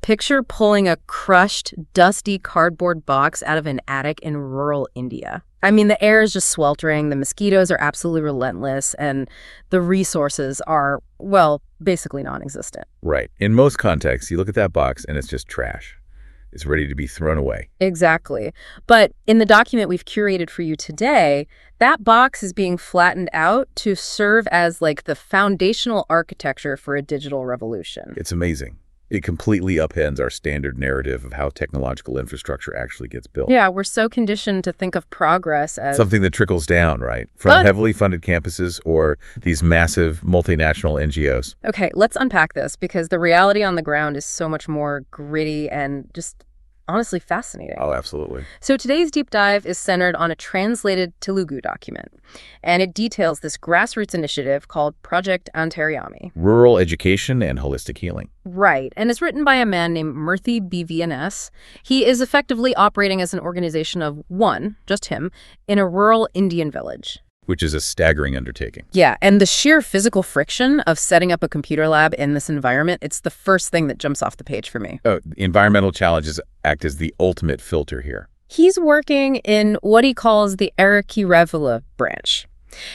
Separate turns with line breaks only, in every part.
Picture pulling a crushed, dusty cardboard box out of an attic in rural India. I mean, the air is just sweltering, the mosquitoes are absolutely relentless, and the resources are, well, basically non-existent.
Right. In most contexts, you look at that box and it's just trash. It's ready to be thrown away.
Exactly. But in the document we've curated for you today, that box is being flattened out to serve as like the foundational architecture for a digital revolution.
It's amazing. It completely upends our standard narrative of how technological infrastructure actually gets built.
Yeah, we're so conditioned to think of progress as
something that trickles down, right? From heavily funded campuses or these massive multinational NGOs.
Okay, let's unpack this because the reality on the ground is so much more gritty and just honestly fascinating.
Oh, absolutely.
So today's deep dive is centered on a translated Telugu document, and it details this grassroots initiative called Project Antaryami.
Rural education and holistic healing.
Right, and it's written by a man named Murty BVNS. He is effectively operating as an organization of one, just him, in a rural Indian village.
Which is a staggering undertaking.
Yeah, and the sheer physical friction of setting up a computer lab in this environment, it's the first thing that jumps off the page for me.
Oh, environmental challenges act as the ultimate filter here.
He's working in what he calls the Revitalizing branch.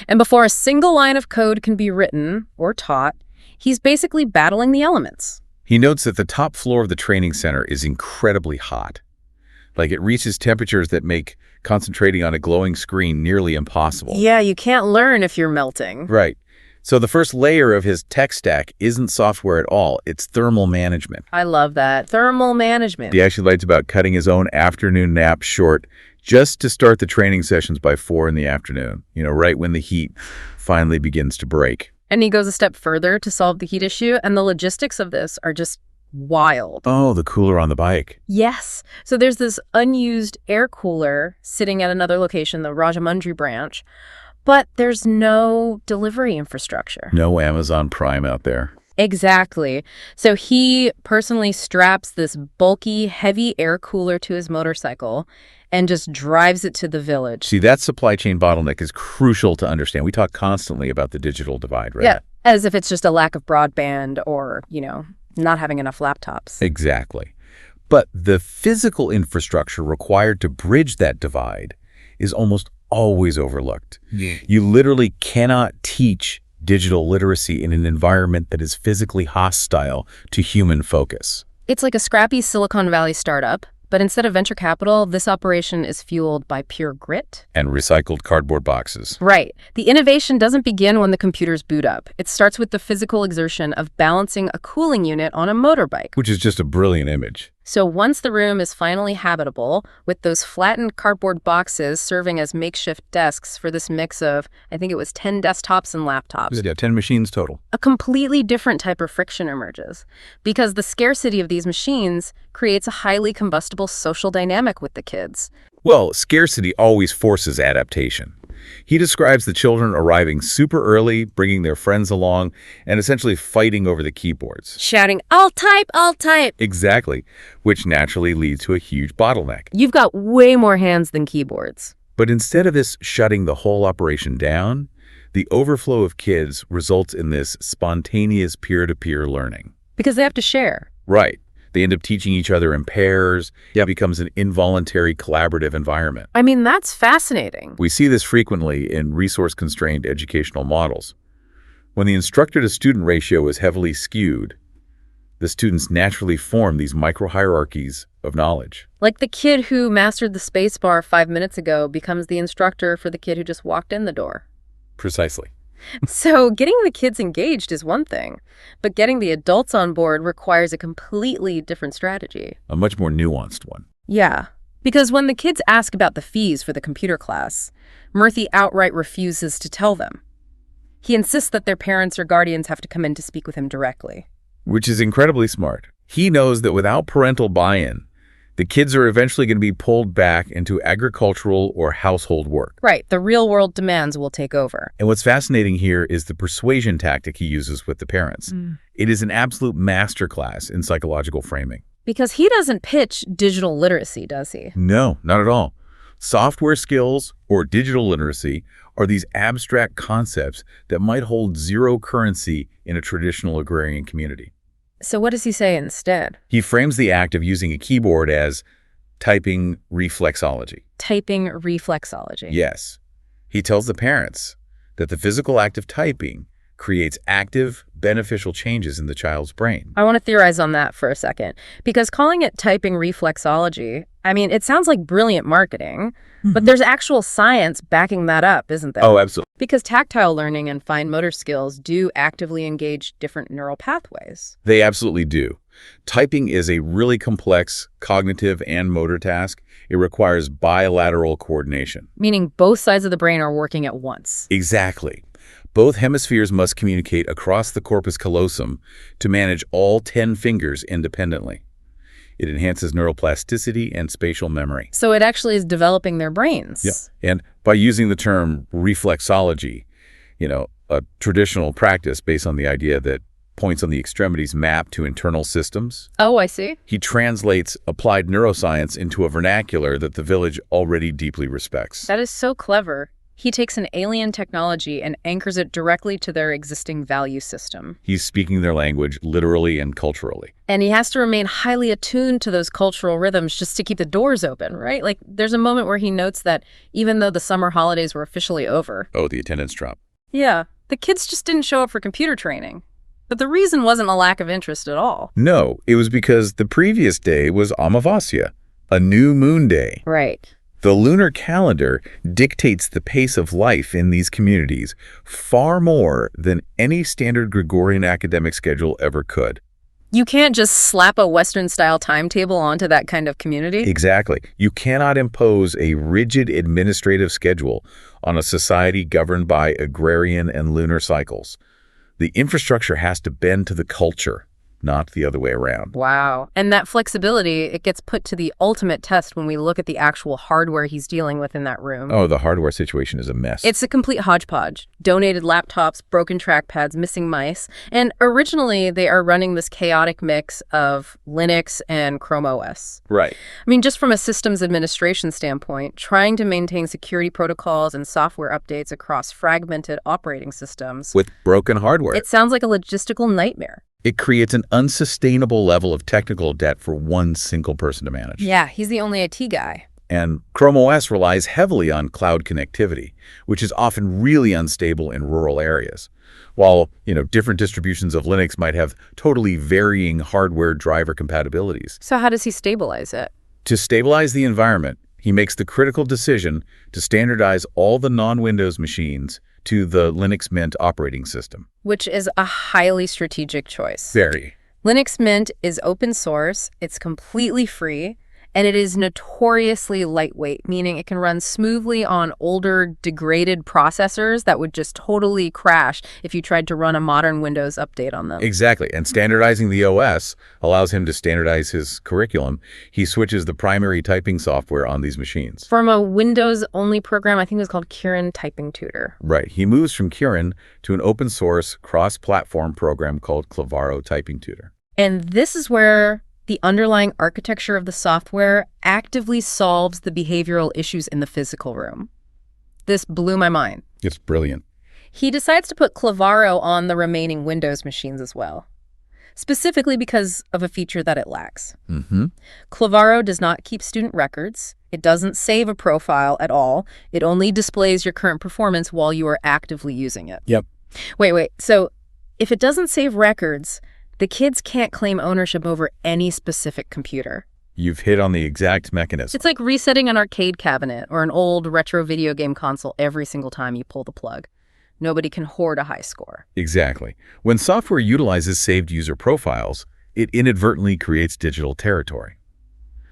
And before a single line of code can be written or taught, he's basically battling the elements.
He notes that the top floor of the training center is incredibly hot. Like it reaches temperatures that make concentrating on a glowing screen nearly impossible.
Yeah, you can't learn if you're melting.
Right. So the first layer of his tech stack isn't software at all. It's thermal management.
I love that. Thermal management.
He actually writes about cutting his own afternoon nap short just to start the training sessions by 4 in the afternoon, right when the heat finally begins to break.
And he goes a step further to solve the heat issue, and the logistics of this are just wild.
Oh, the cooler on the bike.
Yes. So there's this unused air cooler sitting at another location, the Rajamundry branch, but there's no delivery infrastructure.
No Amazon Prime out there.
Exactly. So he personally straps this bulky, heavy air cooler to his motorcycle and just drives it to the village.
See, that supply chain bottleneck is crucial to understand. We talk constantly about the digital divide, right?
Yeah, as if it's just a lack of broadband or, not having enough laptops.
Exactly. But the physical infrastructure required to bridge that divide is almost always overlooked. Yeah. You literally cannot teach digital literacy in an environment that is physically hostile to human focus.
It's like a scrappy Silicon Valley startup, but instead of venture capital, this operation is fueled by pure grit.
And recycled cardboard boxes.
Right. The innovation doesn't begin when the computers boot up. It starts with the physical exertion of balancing a cooling unit on a motorbike.
Which is just a brilliant image.
So once the room is finally habitable, with those flattened cardboard boxes serving as makeshift desks for this mix of, I think it was 10 desktops and laptops.
Yeah, 10 machines total.
A completely different type of friction emerges, because the scarcity of these machines creates a highly combustible social dynamic with the kids.
Well, scarcity always forces adaptation. He describes the children arriving super early, bringing their friends along, and essentially fighting over the keyboards.
Shouting, "I'll type, I'll type!"
Exactly, which naturally leads to a huge bottleneck.
You've got way more hands than keyboards.
But instead of this shutting the whole operation down, the overflow of kids results in this spontaneous peer-to-peer learning.
Because they have to share.
Right. They end up teaching each other in pairs. It becomes an involuntary collaborative environment.
I mean, that's fascinating.
We see this frequently in resource-constrained educational models. When the instructor-to-student ratio is heavily skewed, the students naturally form these micro-hierarchies of knowledge.
Like the kid who mastered the spacebar 5 minutes ago becomes the instructor for the kid who just walked in the door.
Precisely.
So getting the kids engaged is one thing, but getting the adults on board requires a completely different strategy.
A much more nuanced one.
Yeah, because when the kids ask about the fees for the computer class, Murthy outright refuses to tell them. He insists that their parents or guardians have to come in to speak with him directly.
Which is incredibly smart. He knows that without parental buy-in, the kids are eventually going to be pulled back into agricultural or household work.
Right. The real-world demands will take over.
And what's fascinating here is the persuasion tactic he uses with the parents. It is an absolute masterclass in psychological framing.
Because he doesn't pitch digital literacy, does he?
No, not at all. Software skills or digital literacy are these abstract concepts that might hold zero currency in a traditional agrarian community.
So what does he say instead?
He frames the act of using a keyboard as typing reflexology.
Typing reflexology.
Yes. He tells the parents that the physical act of typing creates active, beneficial changes in the child's brain.
I want to theorize on that for a second, because calling it typing reflexology, I mean, it sounds like brilliant marketing, but there's actual science backing that up, isn't there?
Oh, absolutely.
Because tactile learning and fine motor skills do actively engage different neural pathways.
They absolutely do. Typing is a really complex cognitive and motor task. It requires bilateral coordination.
Meaning both sides of the brain are working at once.
Exactly. Both hemispheres must communicate across the corpus callosum to manage all 10 fingers independently. It enhances neuroplasticity and spatial memory.
So it actually is developing their brains.
Yeah. And by using the term reflexology, a traditional practice based on the idea that points on the extremities map to internal systems.
Oh, I see.
He translates applied neuroscience into a vernacular that the village already deeply respects.
That is so clever. He takes an alien technology and anchors it directly to their existing value system.
He's speaking their language literally and culturally.
And he has to remain highly attuned to those cultural rhythms just to keep the doors open, right? Like, there's a moment where he notes that even though the summer holidays were officially over...
Oh, the attendance drop.
Yeah, the kids just didn't show up for computer training. But the reason wasn't a lack of interest at all.
No, it was because the previous day was Amavasya, a new moon day.
Right.
The lunar calendar dictates the pace of life in these communities far more than any standard Gregorian academic schedule ever could.
You can't just slap a Western-style timetable onto that kind of community.
Exactly. You cannot impose a rigid administrative schedule on a society governed by agrarian and lunar cycles. The infrastructure has to bend to the culture, not the other way around.
Wow. And that flexibility, it gets put to the ultimate test when we look at the actual hardware he's dealing with in that room.
Oh, the hardware situation is a mess.
It's a complete hodgepodge. Donated laptops, broken trackpads, missing mice. And originally, they are running this chaotic mix of Linux and Chrome OS.
Right.
I mean, just from a systems administration standpoint, trying to maintain security protocols and software updates across fragmented operating systems.
With broken hardware.
It sounds like a logistical nightmare.
It creates an unsustainable level of technical debt for one single person to manage.
Yeah, he's the only IT guy.
And Chrome OS relies heavily on cloud connectivity, which is often really unstable in rural areas. While, different distributions of Linux might have totally varying hardware driver compatibilities.
So how does he stabilize it?
To stabilize the environment, he makes the critical decision to standardize all the non-Windows machines to the Linux Mint operating system.
Which is a highly strategic choice.
Very.
Linux Mint is open source, it's completely free, and it is notoriously lightweight, meaning it can run smoothly on older, degraded processors that would just totally crash if you tried to run a modern Windows update on them.
Exactly. And standardizing the OS allows him to standardize his curriculum. He switches the primary typing software on these machines.
From a Windows-only program, I think it was called Kirin Typing Tutor.
Right. He moves from Kirin to an open-source, cross-platform program called Clavaro Typing Tutor.
And this is where the underlying architecture of the software actively solves the behavioral issues in the physical room. This blew my mind.
It's brilliant.
He decides to put Clavaro on the remaining Windows machines as well, specifically because of a feature that it lacks. Clavaro does not keep student records. It doesn't save a profile at all. It only displays your current performance while you are actively using it.
Yep.
Wait. So if it doesn't save records, the kids can't claim ownership over any specific computer.
You've hit on the exact mechanism.
It's like resetting an arcade cabinet or an old retro video game console every single time you pull the plug. Nobody can hoard a high score.
Exactly. When software utilizes saved user profiles, it inadvertently creates digital territory.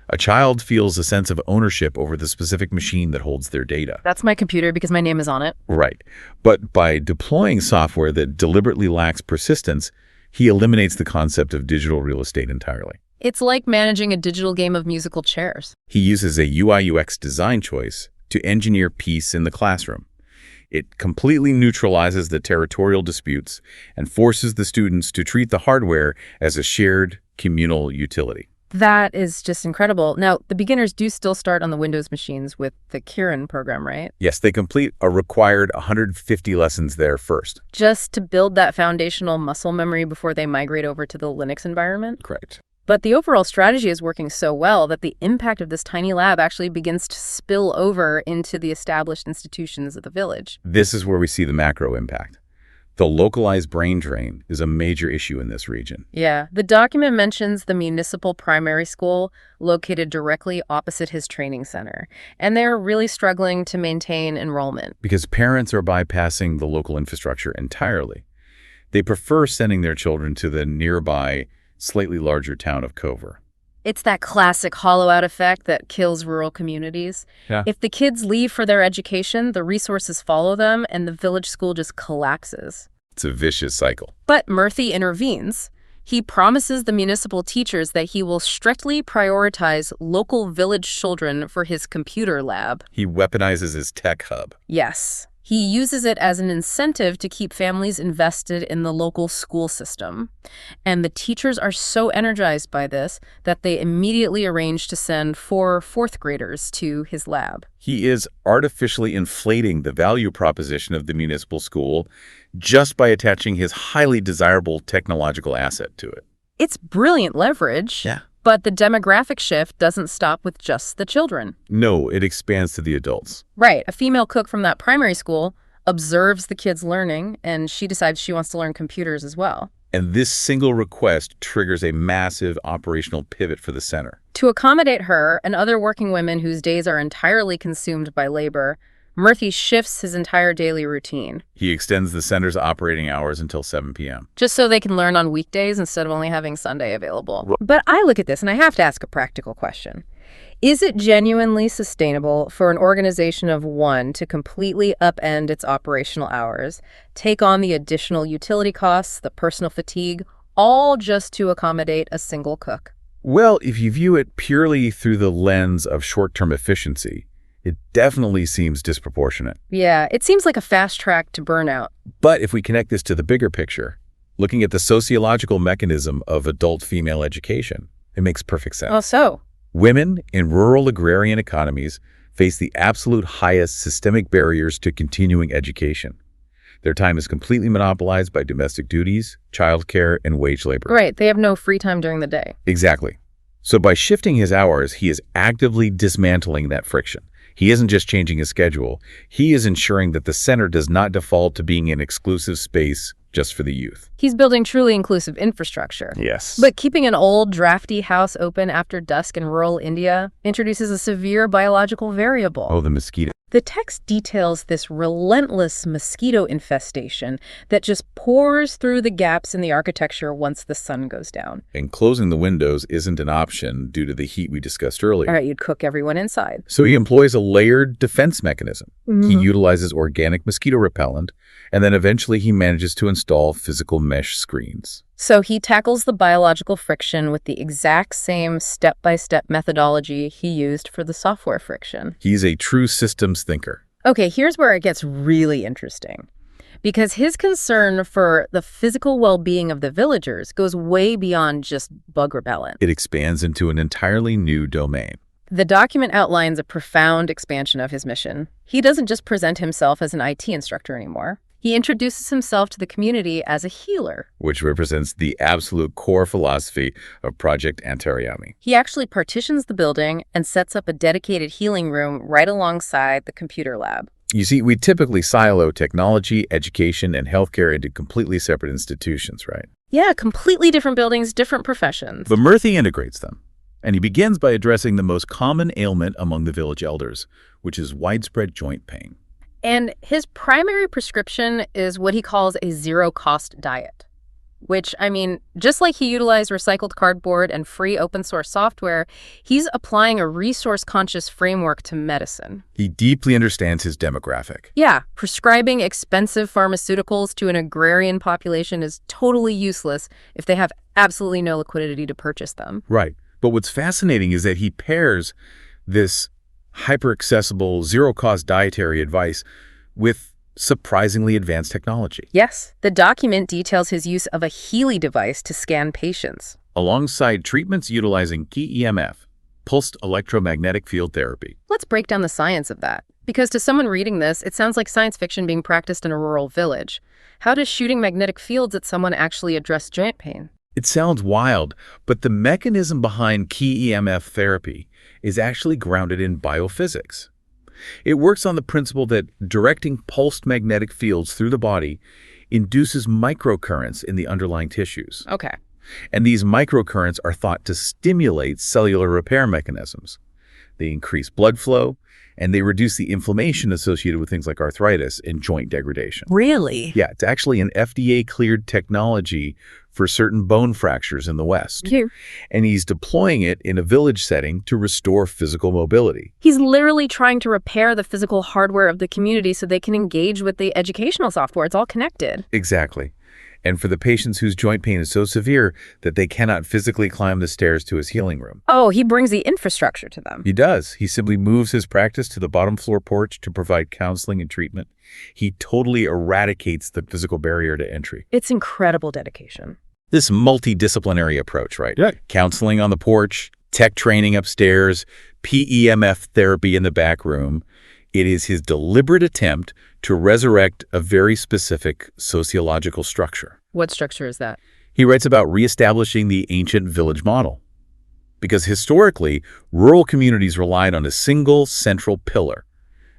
A child feels a sense of ownership over the specific machine that holds their data.
That's my computer because my name is on it.
Right. But by deploying software that deliberately lacks persistence, he eliminates the concept of digital real estate entirely.
It's like managing a digital game of musical chairs.
He uses a UI/UX design choice to engineer peace in the classroom. It completely neutralizes the territorial disputes and forces the students to treat the hardware as a shared communal utility.
That is just incredible. Now, the beginners do still start on the Windows machines with the Kirin program, right?
Yes, they complete a required 150 lessons there first.
Just to build that foundational muscle memory before they migrate over to the Linux environment?
Correct.
But the overall strategy is working so well that the impact of this tiny lab actually begins to spill over into the established institutions of the village.
This is where we see the macro impact. The localized brain drain is a major issue in this region.
Yeah, the document mentions the municipal primary school located directly opposite his training center, and they're really struggling to maintain enrollment.
Because parents are bypassing the local infrastructure entirely. They prefer sending their children to the nearby, slightly larger town of Kover.
It's that classic hollow-out effect that kills rural communities.
Yeah.
If the kids leave for their education, the resources follow them, and the village school just collapses.
It's a vicious cycle.
But Murty intervenes. He promises the municipal teachers that he will strictly prioritize local village children for his computer lab.
He weaponizes his tech hub.
Yes. He uses it as an incentive to keep families invested in the local school system. And the teachers are so energized by this that they immediately arrange to send 4 fourth graders to his lab.
He is artificially inflating the value proposition of the municipal school just by attaching his highly desirable technological asset to it.
It's brilliant leverage.
Yeah.
But the demographic shift doesn't stop with just the children.
No, it expands to the adults.
Right. A female cook from that primary school observes the kids learning, and she decides she wants to learn computers as well.
And this single request triggers a massive operational pivot for the center.
To accommodate her and other working women whose days are entirely consumed by labor, Murty shifts his entire daily routine.
He extends the center's operating hours until 7 p.m.
Just so they can learn on weekdays instead of only having Sunday available. But I look at this and I have to ask a practical question. Is it genuinely sustainable for an organization of one to completely upend its operational hours, take on the additional utility costs, the personal fatigue, all just to accommodate a single cook?
Well, if you view it purely through the lens of short-term efficiency, it definitely seems disproportionate.
Yeah, it seems like a fast track to burnout.
But if we connect this to the bigger picture, looking at the sociological mechanism of adult female education, it makes perfect sense.
Oh, so?
Women in rural agrarian economies face the absolute highest systemic barriers to continuing education. Their time is completely monopolized by domestic duties, childcare, and wage labor.
Right, they have no free time during the day.
Exactly. So by shifting his hours, he is actively dismantling that friction. He isn't just changing his schedule. He is ensuring that the center does not default to being an exclusive space just for the youth.
He's building truly inclusive infrastructure.
Yes.
But keeping an old, drafty house open after dusk in rural India introduces a severe biological variable.
Oh, the mosquito.
The text details this relentless mosquito infestation that just pours through the gaps in the architecture once the sun goes down.
And closing the windows isn't an option due to the heat we discussed earlier.
All right, you'd cook everyone inside.
So he employs a layered defense mechanism.
Mm-hmm.
He utilizes organic mosquito repellent, and then eventually he manages to install physical mesh screens.
So he tackles the biological friction with the exact same step-by-step methodology he used for the software friction.
He's a true systems thinker.
Okay, here's where it gets really interesting. Because his concern for the physical well-being of the villagers goes way beyond just bug repellent.
It expands into an entirely new domain.
The document outlines a profound expansion of his mission. He doesn't just present himself as an IT instructor anymore. He introduces himself to the community as a healer,
which represents the absolute core philosophy of Project Antaryami.
He actually partitions the building and sets up a dedicated healing room right alongside the computer lab.
You see, we typically silo technology, education, and healthcare into completely separate institutions, right?
Yeah, completely different buildings, different professions.
But Murty integrates them. And he begins by addressing the most common ailment among the village elders, which is widespread joint pain.
And his primary prescription is what he calls a zero-cost diet, which, I mean, just like he utilized recycled cardboard and free open-source software, he's applying a resource-conscious framework to medicine.
He deeply understands his demographic.
Yeah, prescribing expensive pharmaceuticals to an agrarian population is totally useless if they have absolutely no liquidity to purchase them.
Right. But what's fascinating is that he pairs this hyper-accessible, zero-cost dietary advice with surprisingly advanced technology.
Yes, the document details his use of a Healy device to scan patients.
alongside treatments utilizing PEMF, pulsed electromagnetic field therapy.
Let's break down the science of that. Because to someone reading this, it sounds like science fiction being practiced in a rural village. How does shooting magnetic fields at someone actually address joint pain?
It sounds wild, but the mechanism behind key EMF therapy is actually grounded in biophysics. It works on the principle that directing pulsed magnetic fields through the body induces microcurrents in the underlying tissues.
Okay.
And these microcurrents are thought to stimulate cellular repair mechanisms. They increase blood flow, and they reduce the inflammation associated with things like arthritis and joint degradation.
Really?
Yeah, it's actually an FDA-cleared technology for certain bone fractures in the West.
Cute.
And he's deploying it in a village setting to restore physical mobility.
He's literally trying to repair the physical hardware of the community so they can engage with the educational software. It's all connected.
Exactly. And for the patients whose joint pain is so severe that they cannot physically climb the stairs to his healing room.
Oh, he brings the infrastructure to them.
He does. He simply moves his practice to the bottom floor porch to provide counseling and treatment. He totally eradicates the physical barrier to entry.
It's incredible dedication.
This multidisciplinary approach, right?
Yeah.
Counseling on the porch, tech training upstairs, PEMF therapy in the back room. It is his deliberate attempt to resurrect a very specific sociological structure.
What structure is that?
He writes about reestablishing the ancient village model. Because historically, rural communities relied on a single central pillar,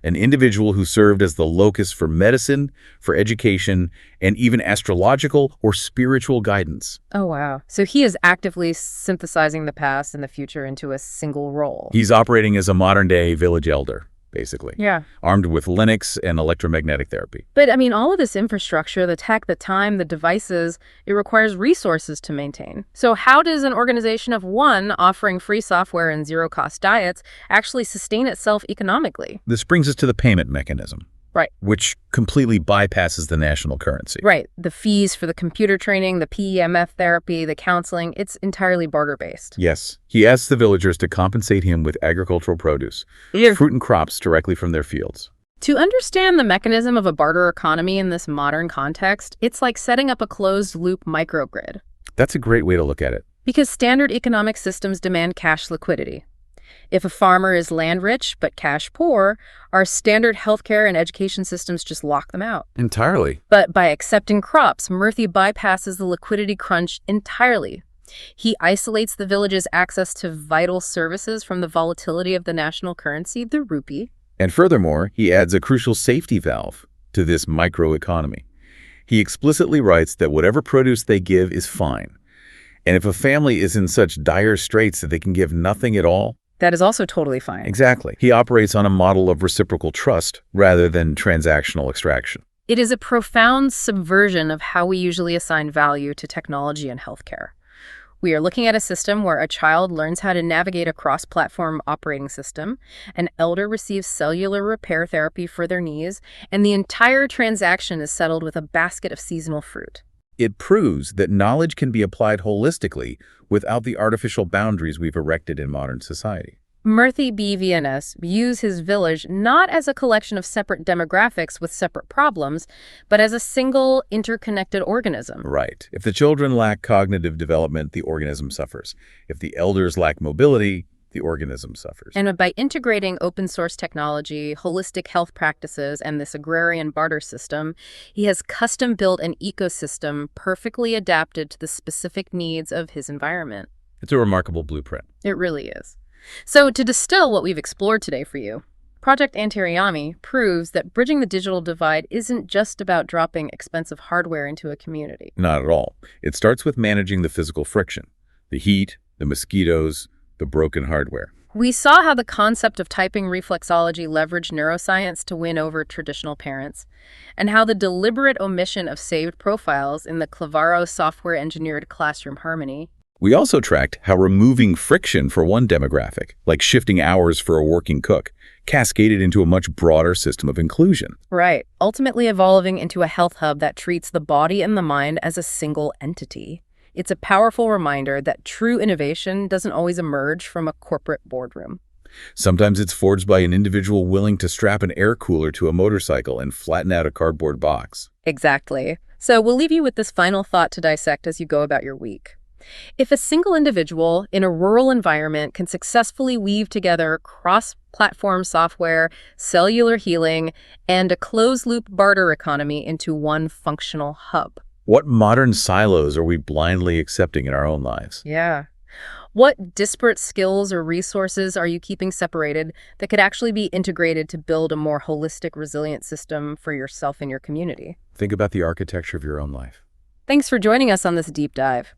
an individual who served as the locus for medicine, for education, and even astrological or spiritual guidance.
Oh, wow. So he is actively synthesizing the past and the future into a single role.
He's operating as a modern-day village elder, basically.
Yeah.
Armed with Linux and electromagnetic therapy.
But I mean, all of this infrastructure, the tech, the time, the devices, it requires resources to maintain. So how does an organization of one offering free software and zero-cost diets actually sustain itself economically?
This brings us to the payment mechanism.
Right.
Which completely bypasses the national currency.
Right. The fees for the computer training, the PEMF therapy, the counseling, it's entirely barter-based.
Yes. He asks the villagers to compensate him with agricultural produce, fruit and crops directly from their fields.
To understand the mechanism of a barter economy in this modern context, it's like setting up a closed-loop microgrid.
That's a great way to look at it.
Because standard economic systems demand cash liquidity. If a farmer is land-rich but cash-poor, our standard healthcare and education systems just lock them out.
Entirely.
But by accepting crops, Murty bypasses the liquidity crunch entirely. He isolates the village's access to vital services from the volatility of the national currency, the rupee.
And furthermore, he adds a crucial safety valve to this microeconomy. He explicitly writes that whatever produce they give is fine. And if a family is in such dire straits that they can give nothing at all,
that is also totally fine.
Exactly. He operates on a model of reciprocal trust rather than transactional extraction.
It is a profound subversion of how we usually assign value to technology and healthcare. We are looking at a system where a child learns how to navigate a cross-platform operating system, an elder receives cellular repair therapy for their knees, and the entire transaction is settled with a basket of seasonal fruit.
It proves that knowledge can be applied holistically without the artificial boundaries we've erected in modern society.
Murty BVNS views his village not as a collection of separate demographics with separate problems, but as a single interconnected organism.
Right. If the children lack cognitive development, the organism suffers. If the elders lack mobility, the organism suffers.
And by integrating open source technology, holistic health practices, and this agrarian barter system, he has custom built an ecosystem perfectly adapted to the specific needs of his environment.
It's a remarkable blueprint.
It really is. So to distill what we've explored today for you, Project Antaryami proves that bridging the digital divide isn't just about dropping expensive hardware into a community.
Not at all. It starts with managing the physical friction, the heat, the mosquitoes, the broken hardware.
We saw how the concept of typing reflexology leveraged neuroscience to win over traditional parents, and how the deliberate omission of saved profiles in the Clavaro software-engineered classroom harmony.
We also tracked how removing friction for one demographic, like shifting hours for a working cook, cascaded into a much broader system of inclusion.
Right, ultimately evolving into a health hub that treats the body and the mind as a single entity. It's a powerful reminder that true innovation doesn't always emerge from a corporate boardroom.
Sometimes it's forged by an individual willing to strap an air cooler to a motorcycle and flatten out a cardboard box.
Exactly. So we'll leave you with this final thought to dissect as you go about your week. If a single individual in a rural environment can successfully weave together cross-platform software, cellular healing, and a closed-loop barter economy into one functional hub.
What modern silos are we blindly accepting in our own lives?
Yeah. What disparate skills or resources are you keeping separated that could actually be integrated to build a more holistic, resilient system for yourself and your community?
Think about the architecture of your own life.
Thanks for joining us on this deep dive.